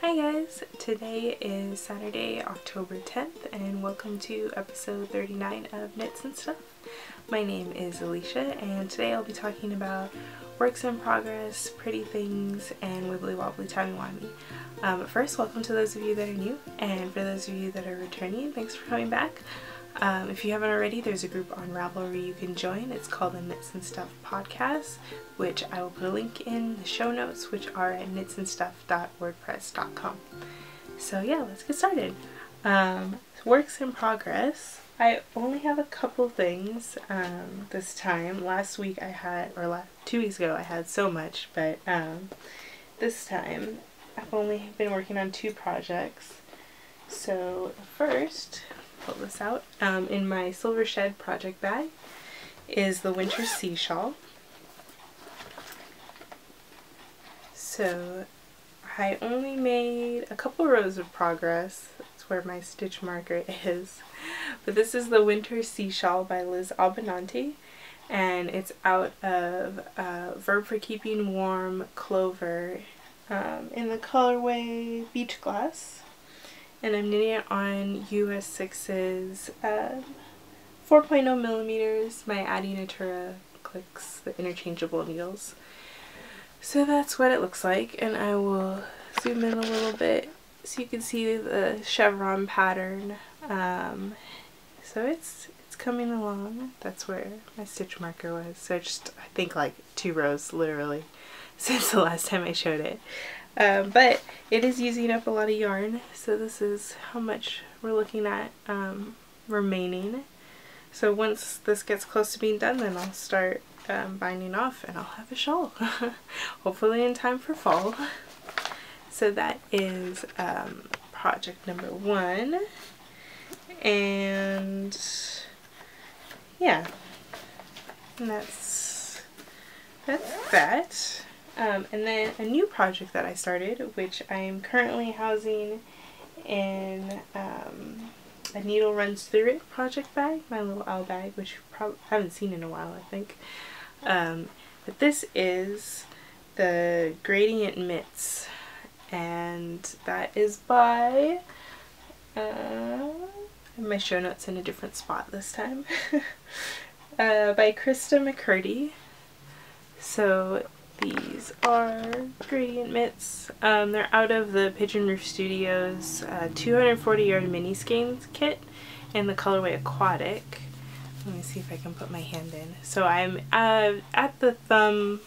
Hi guys, today is Saturday, October 10th, and welcome to episode 39 of Knits and Stuff. My name is Alicia, and today I'll be talking about works in progress, pretty things, and wibbly wobbly timey-wimey. But first, welcome to those of you that are new, and for those of you that are returning, thanks for coming back. If you haven't already, there's a group on Ravelry you can join. It's called the Knits and Stuff Podcast, which I will put a link in the show notes, which are at knitsandstuff.wordpress.com. So yeah, let's get started. Works in progress. I only have a couple things this time. Last week I had, or 2 weeks ago I had so much, but this time I've only been working on 2 projects. So first, pull this out, in my Silver Shed project bag is the Winter Sea Shawl. So I only made a couple rows of progress. That's where my stitch marker is. But this is the Winter Sea Shawl by Liz Albinanti, and it's out of Verb for Keeping Warm Clover in the colorway Beach Glass. And I'm knitting it on US 6's 4.0 millimeters, my Adi Natura clicks, the interchangeable needles. So that's what it looks like, and I will zoom in a little bit so you can see the chevron pattern. So it's coming along. That's where my stitch marker was. So just, I think, like 2 rows literally since the last time I showed it. But it is using up a lot of yarn, so this is how much we're looking at remaining. So once this gets close to being done, then I'll start binding off and I'll have a shawl. Hopefully in time for fall. So that is project number 1. And yeah, and that's that. And then a new project that I started, which I am currently housing in a Needle Runs Through It project bag, my little owl bag, which you probably haven't seen in a while, I think. But this is the Gradient Mitts, and that is by, my show notes in a different spot this time, by Krista McCurdy. So these are Gradient Mitts. They're out of the Pigeon Roof Studios 240 yard mini skeins kit in the colorway Aquatic. Let me see if I can put my hand in. So I'm at the thumb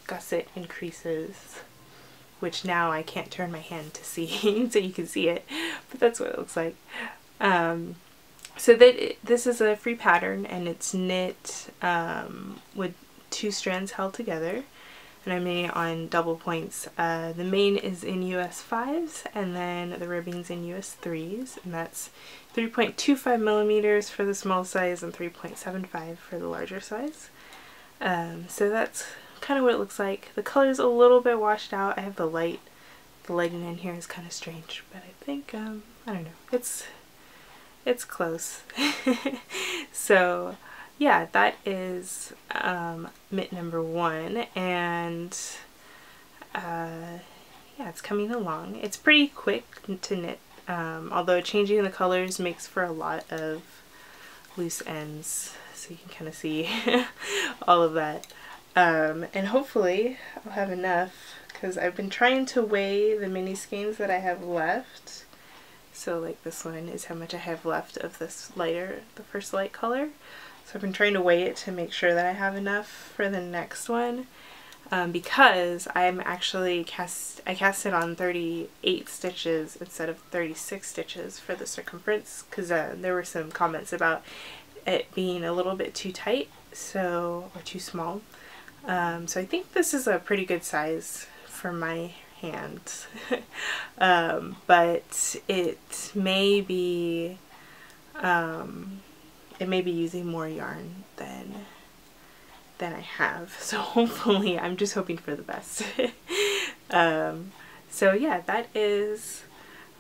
gusset increases, which now I can't turn my hand to see so you can see it, but that's what it looks like. So this is a free pattern, and it's knit with 2 strands held together, and I'm knitting it on double points. The main is in US 5s, and then the ribbing's in US 3s, and that's 3.25 millimeters for the small size and 3.75 for the larger size. So that's kind of what it looks like. The color's a little bit washed out. I have the light. The lighting in here is kind of strange, but I think, I don't know, it's close. So yeah, that is mitt number 1, and yeah, it's coming along. It's pretty quick to knit, although changing the colors makes for a lot of loose ends, so you can kind of see all of that. And hopefully I'll have enough, because I've been trying to weigh the mini skeins that I have left. So like this one is how much I have left of this lighter, the first light color. So I've been trying to weigh it to make sure that I have enough for the next one, because I'm actually I cast it on 38 stitches instead of 36 stitches for the circumference, because there were some comments about it being a little bit too tight, so, or too small. So I think this is a pretty good size for my hand. But it may be using more yarn than I have, so hopefully, I'm just hoping for the best. So yeah, that is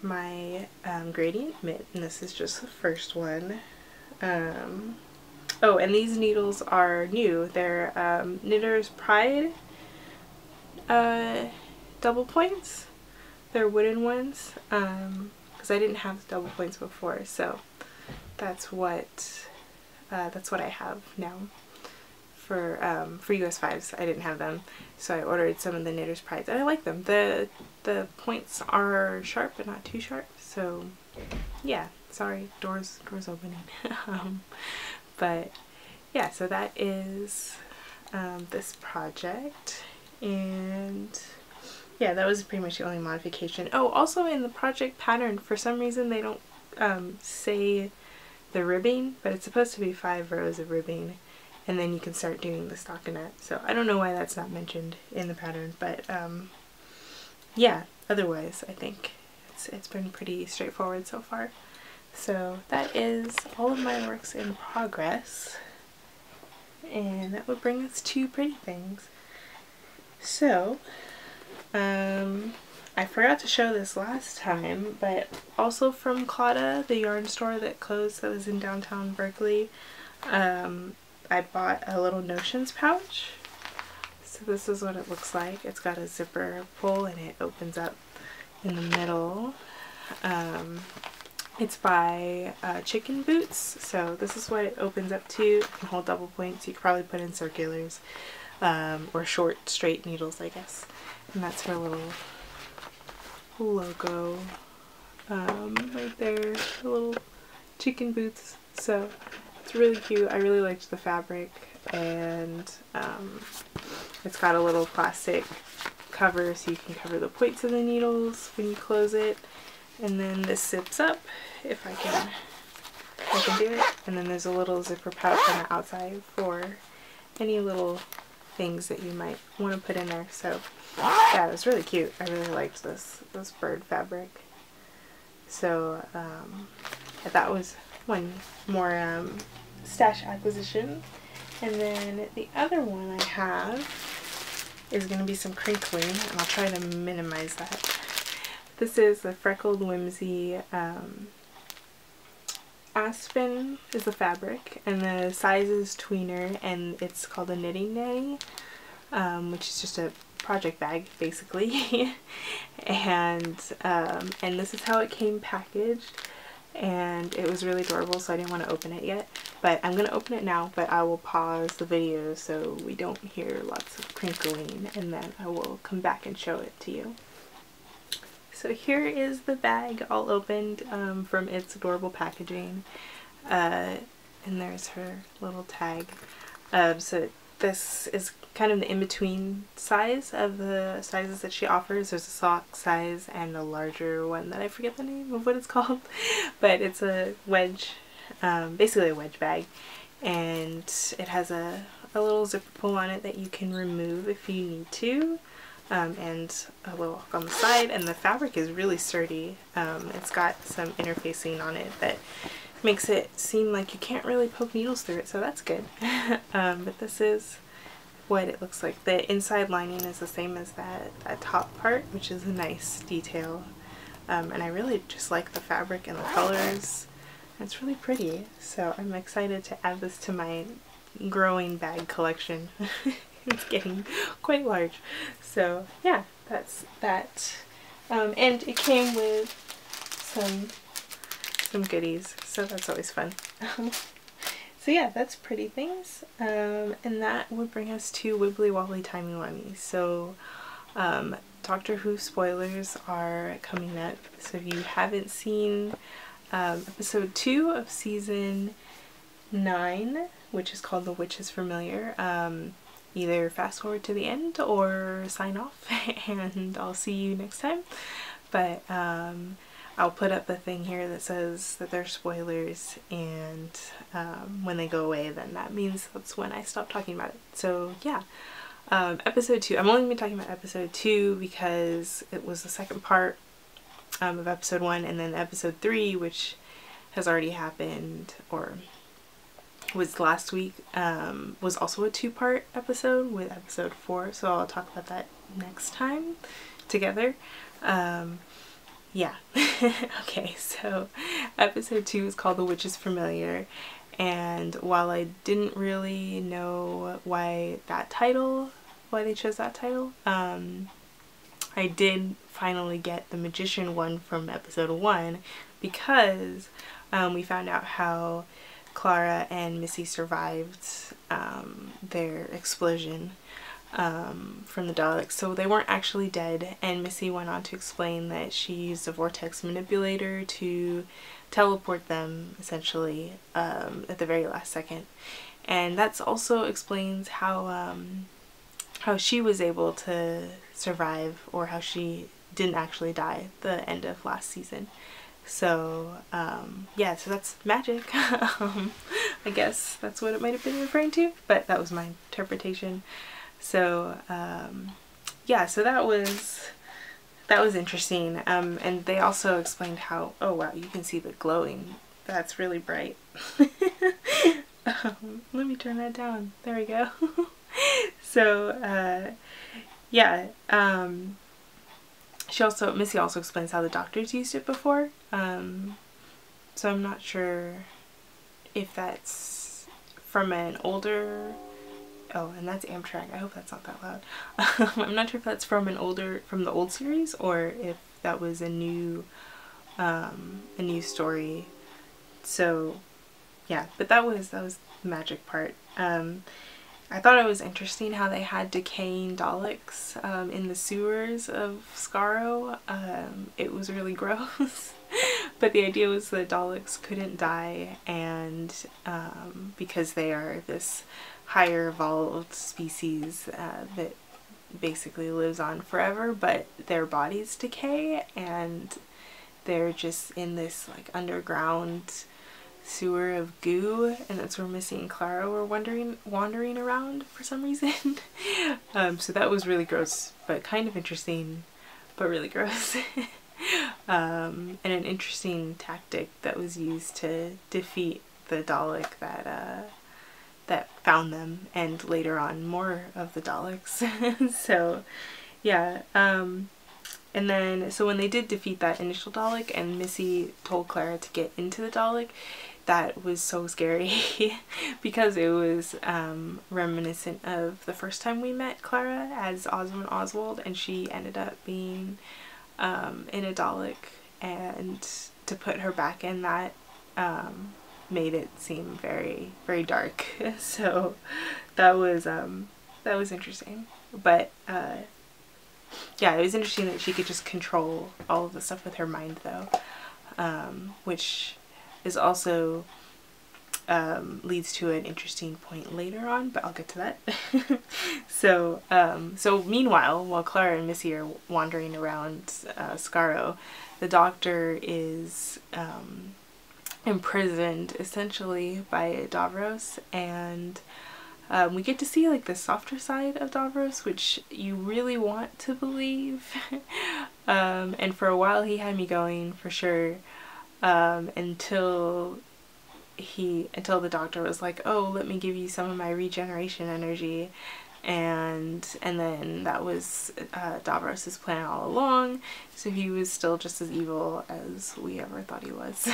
my Gradient Mitt, and this is just the first one. Oh, and these needles are new. They're Knitter's Pride double points. They're wooden ones, because I didn't have double points before, so that's what I have now. For US 5s, I didn't have them, so I ordered some of the Knitter's Prides, and I like them. The points are sharp but not too sharp, so yeah. Sorry, doors opening. But yeah, so that is this project, and yeah, that was pretty much the only modification. Oh, also in the project pattern, for some reason they don't say the ribbing, but it's supposed to be 5 rows of ribbing, and then you can start doing the stockinette. So I don't know why that's not mentioned in the pattern, but yeah, otherwise I think it's been pretty straightforward so far. So that is all of my works in progress, and that would bring us to Pretty Things. So I forgot to show this last time, but also from Claudia, the yarn store that closed that was in downtown Berkeley, I bought a little notions pouch. So this is what it looks like. It's got a zipper pull and it opens up in the middle. It's by Chicken Boots, so this is what it opens up to. You can hold double points. You could probably put in circulars or short straight needles, I guess. And that's her little logo right there, the little Chicken Boots. So it's really cute. I really liked the fabric, and it's got a little plastic cover so you can cover the points of the needles when you close it. And then this zips up, if I can do it. And then there's a little zipper pouch on the outside for any little things that you might want to put in there. So yeah, it was really cute. I really liked this bird fabric. So that was one more stash acquisition. And then the other one I have is going to be some crinkling, and I'll try to minimize that. This is the Freckled Whimsy Aspen is the fabric, and the size is tweener, and it's called a Knitting Nanny, which is just a project bag basically. And this is how it came packaged, and it was really adorable, so I didn't want to open it yet, but I'm going to open it now. But I will pause the video so we don't hear lots of crinkling, and then I will come back and show it to you. So here is the bag all opened from its adorable packaging, and there's her little tag. So this is kind of the in-between size of the sizes that she offers. There's a sock size and a larger one that I forget the name of what it's called, but it's a wedge, basically a wedge bag, and it has a little zipper pull on it that you can remove if you need to. And a little hook on the side, and the fabric is really sturdy. It's got some interfacing on it that makes it seem like you can't really poke needles through it, so that's good. But this is what it looks like. The inside lining is the same as that top part, which is a nice detail. And I really just like the fabric and the colors. It's really pretty, so I'm excited to add this to my growing bag collection. It's getting quite large. So yeah, that's that. And it came with some goodies, so that's always fun. So yeah, that's Pretty Things. And that would bring us to Wibbly Wobbly Timey Wimey. So Doctor Who spoilers are coming up, so if you haven't seen episode 2 of season 9, which is called The Witch is Familiar, either fast forward to the end or sign off and I'll see you next time. But I'll put up a thing here that says that they're spoilers, and when they go away, then that means that's when I stop talking about it. So yeah, episode 2, I'm only going to be talking about episode 2 because it was the second part of episode 1, and then episode 3, which has already happened, or was last week, was also a 2-part episode with episode 4, so I'll talk about that next time together. Yeah. Okay, so episode 2 is called The Witch is Familiar, and while I didn't really know why that title why they chose that title. I did finally get the magician one from episode 1 because we found out how Clara and Missy survived their explosion from the Daleks. So they weren't actually dead, and Missy went on to explain that she used a vortex manipulator to teleport them, essentially, at the very last second. And that's also explains how she was able to survive, or how she didn't actually die at the end of last season. So yeah, so that's magic. I guess that's what it might have been referring to, but that was my interpretation. So yeah, so that was interesting. And they also explained how, oh wow, you can see the glowing. That's really bright. Let me turn that down. There we go. So yeah, Missy also explains how the doctors used it before. So I'm not sure if that's from an older, oh, and that's Amtrak. I hope that's not that loud. I'm not sure if that's from the old series, or if that was a new story. So yeah, but that was the magic part. I thought it was interesting how they had decaying Daleks in the sewers of Skaro. It was really gross. But the idea was that Daleks couldn't die, and because they are this higher evolved species that basically lives on forever, but their bodies decay, and they're just in this like underground sewer of goo, and that's where Missy and Clara were wandering around for some reason. So that was really gross, but kind of interesting, but really gross. And an interesting tactic that was used to defeat the Dalek that found them, and later on more of the Daleks. So yeah, and then so when they did defeat that initial Dalek and Missy told Clara to get into the Dalek, that was so scary because it was reminiscent of the first time we met Clara as Oswald, and she ended up being in a Dalek, and to put her back in that made it seem very, very dark. So that was interesting. But yeah, it was interesting that she could just control all of the stuff with her mind, though, which is also leads to an interesting point later on, but I'll get to that. So meanwhile, while Clara and Missy are wandering around Skaro, the Doctor is imprisoned essentially by Davros, and we get to see like the softer side of Davros, which you really want to believe. And for a while he had me going, for sure, until the Doctor was like, oh, let me give you some of my regeneration energy, and then that was Davros's plan all along. So he was still just as evil as we ever thought he was.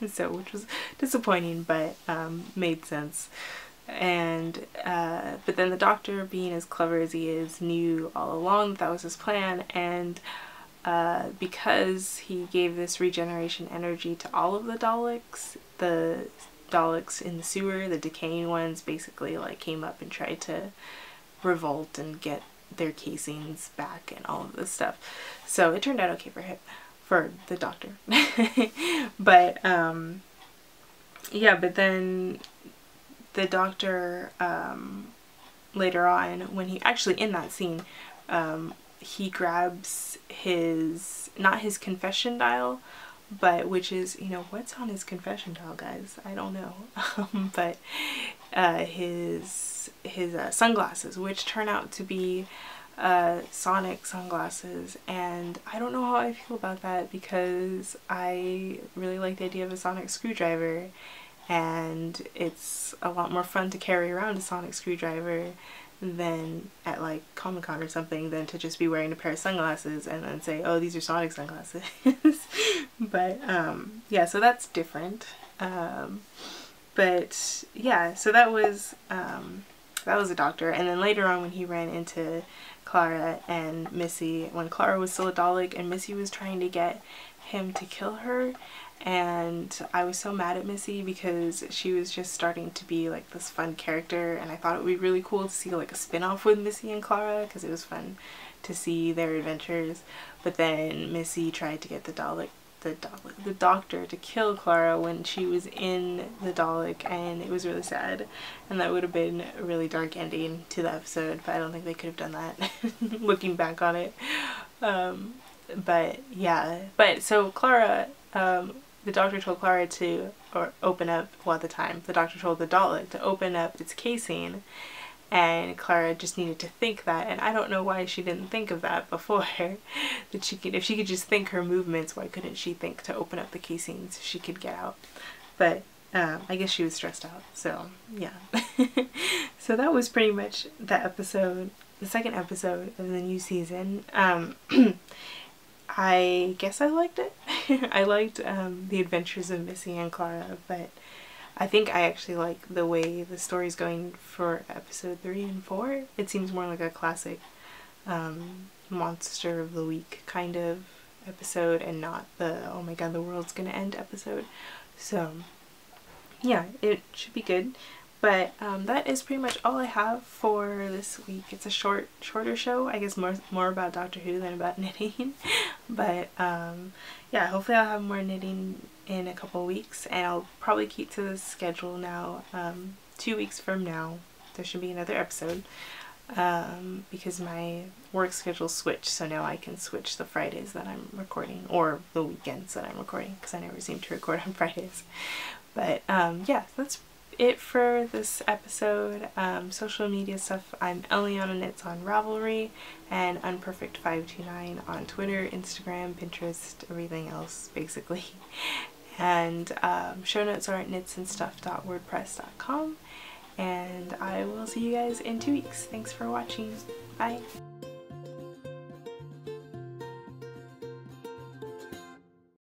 So, which was disappointing, but made sense. And but then the Doctor, being as clever as he is, knew all along that was his plan, and because he gave this regeneration energy to all of the Daleks in the sewer, the decaying ones, basically like came up and tried to revolt and get their casings back and all of this stuff. So it turned out okay for the Doctor. But yeah, but then the Doctor later on, when he actually in that scene, he grabs not his confession dial, but which is, you know, what's on his confession dial, guys? I don't know. But his sunglasses, which turn out to be sonic sunglasses, and I don't know how I feel about that, because I really like the idea of a sonic screwdriver, and it's a lot more fun to carry around a sonic screwdriver than at like Comic-Con or something, than to just be wearing a pair of sunglasses and then say, oh, these are sonic sunglasses. But yeah, so that's different. But yeah, so that was That was a doctor. And then later on when he ran into Clara and Missy, when Clara was still a Dalek and Missy was trying to get him to kill her, and I was so mad at Missy because she was just starting to be like this fun character, and I thought it would be really cool to see like a spin-off with Missy and Clara because it was fun to see their adventures. But then Missy tried to get the doctor to kill Clara when she was in the Dalek, and it was really sad, and that would have been a really dark ending to the episode, but I don't think they could have done that looking back on it. But yeah, but so Clara, the doctor told Clara to open up, well at the time the doctor told the Dalek to open up its casing, and Clara just needed to think that, and I don't know why she didn't think of that before. That she could, if she could just think her movements, why couldn't she think to open up the casing so she could get out? But I guess she was stressed out, so yeah. So that was pretty much the episode, the second episode of the new season. I guess I liked it. I liked the adventures of Missy and Clara, but I think I actually like the way the story's going for episode 3 and 4. It seems more like a classic monster of the week kind of episode, and not the oh my god the world's gonna end episode. So yeah, it should be good. But that is pretty much all I have for this week. It's a shorter show, I guess more about Doctor Who than about knitting. But yeah, hopefully I'll have more knitting in a couple weeks, and I'll probably keep to this schedule now. 2 weeks from now there should be another episode, because my work schedule switched, so now I can switch the Fridays that I'm recording, or the weekends that I'm recording, because I never seem to record on Fridays. But yeah, that's it for this episode. Social media stuff, I'm Eliana Knits on Ravelry, and Unperfect529 on Twitter, Instagram, Pinterest, everything else basically. And show notes are at knitsandstuff.wordpress.com, and I will see you guys in 2 weeks. Thanks for watching. Bye.